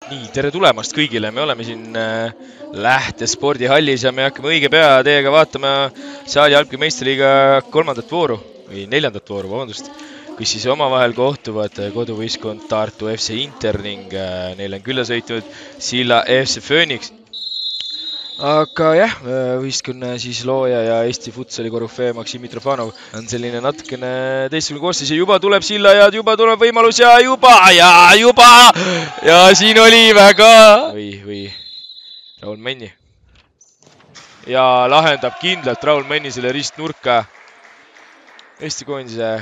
Nii, tere tulemast kõigile, me oleme siin Lähte spordihallis ja me hakkame õige pea teiega vaatama saali jalgpalli meistriliiga 3. vooru või 4. vooru, vabandust, kus siis omavahel kohtuvad koduvõistkond Tartu FC Inter ning neil on külla sõitnud Silla FC Phoenix. Aga jah, võistkonna siis looja ja Eesti futsali korüfee Maksim Mitrofanov on selline natukene teistsugune koostis ja juba tuleb Silla ja juba tuleb võimalus ja siin oli väga või Raul Menni ja lahendab kindlalt Raul Menni selle ristnurka. Eesti koondise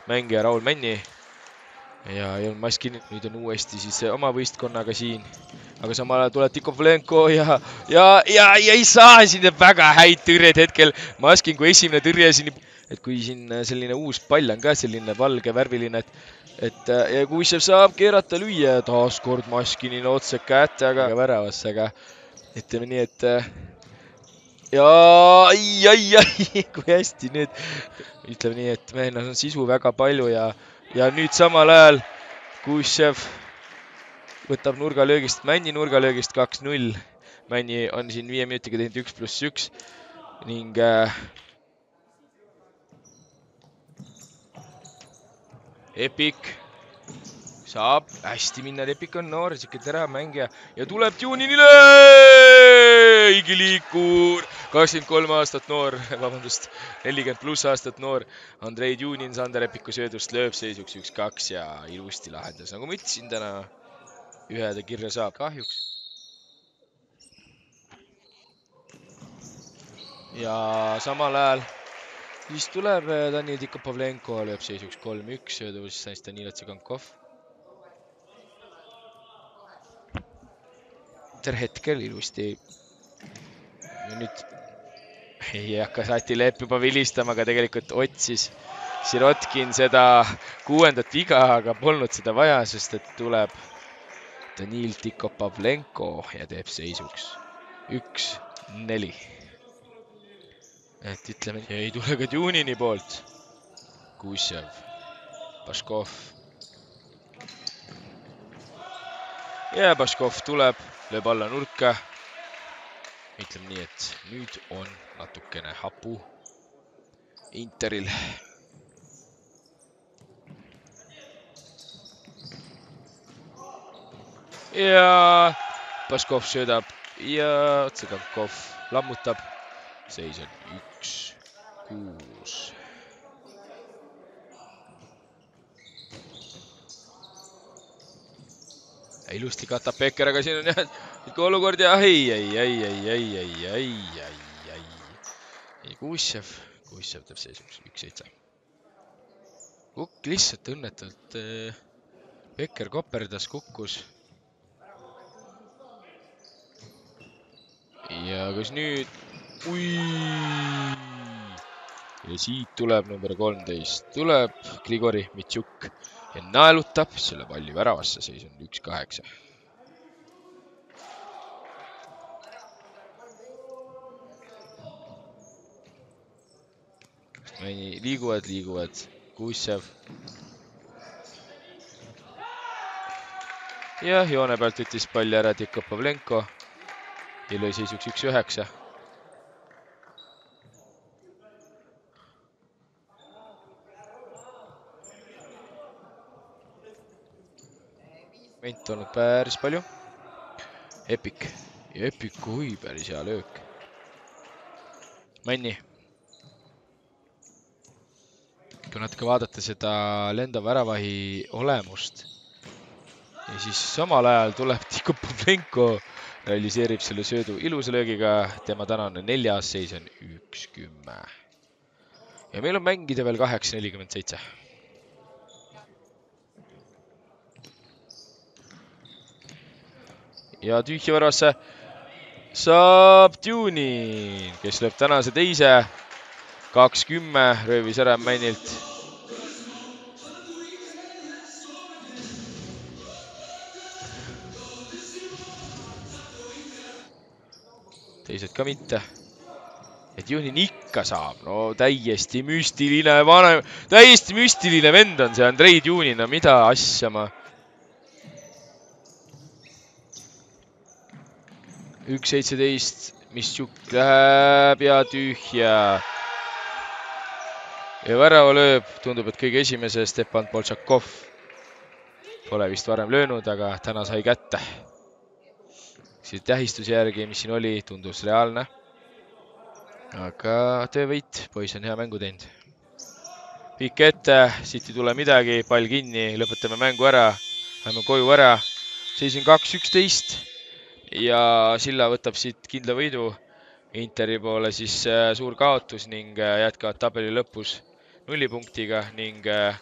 mängija Raul Menni ja ei olnud Maskin, nüüd on uuesti siis oma võistkonnaga siin. Aga samal ajal tuleb Tikovolenko ja ei saa siin väga häid tõrjed hetkel. Maskin kui esimene tõrje siin, et kui siin selline uus pall on ka selline valge värviline, ja kui see saab keerata lüüa taas kord Maskinile otse kätega väravasse, aga ütleme nii, et kui hästi nüüd, ütleme nii, et meil on sisu väga palju ja nüüd samal ajal Kušev võtab nurgalöögist, Männi nurgalöögist 2-0. Männi on siin 5 minutiga teinud 1+1 ning Epik saab hästi minna, Epik on noor, siuke terav mängija ja tuleb Tuninile! Igiliikur, 23 aastat noor, vabandust, 40+ aastat noor. Andrei Tunin Sander Epiku söödust lööb seisuks 1-2 ja ilusti lahendas. Nagu ma ütlesin täna, ühe ta kirja saab kahjuks. Ja samal ajal siis tuleb Danil Tikopovlenko, lööb seisuks 3-1, söödus Danil Tsigankov. Hetkel ilusti. Ja nüüd ei hakka Sati Lepp juba vilistama, aga tegelikult otsis Sirotkin seda 6. viga, aga polnud seda vaja, sest et tuleb Danil Tikopovlenko ja teeb seisuks 1-4. Et ütleme, ei tule ka Tunini poolt. Kušev, Paškov. Ja Paškov tuleb, lööb alla nurka. Ütleme nii, et nüüd on natukene hapu Interil. Ja Paškov söödab ja Tsigankov lammutab. Seis on 1-6. Ilusti katab Peker, aga siin on jah olukord ja Kušev teeb seisuks 1-7. Kukk lihtsalt õnnetult Peker koperdas, kukkus. Ja kas nüüd ja siit tuleb number 13, tuleb Grigori Mitšuk ja naelutab selle palli väravasse, seis on 1-8. Liiguvad, Kušev. Ja joone pealt võttis palli ära Tikopovlenko ja lõi seisuks 1-9. Ment olnud päris palju. Epik. Ja Epik, kui päris hea löök. Männi. Kui natuke vaadata seda lendava väravahi olemust. Ja siis samal ajal tuleb Tikopovlenko, realiseerib selle söödu ilusa löögiga. Tema tänane 4. seis on 1-10. Ja meil on mängida veel 8-47. Ja tühja väravasse saab Tunin, kes lööb tänase teise 2-10, röövis ära Männilt. Teised ka mitte. Et Tunin ikka saab, no täiesti müstiline vend on see Andrei Tunin, no mida asja ma. 1-17, Mistjuk läheb ja tühja. Ja värava lööb, tundub, et kõige esimese Stepan Boltšakov. Pole vist varem löönud, aga täna sai kätte. Siis tähistuse järgi, mis siin oli, tundus reaalne. Aga töövõit, poiss on hea mängu teinud. Pikk ette, siit ei tule midagi, pall kinni, lõpetame mängu ära. Lähme koju ära. Seis on 2-11 ja Silla võtab siit kindla võidu. Interi poole siis suur kaotus ning jätkavad tabeli lõpus 0 punktiga ning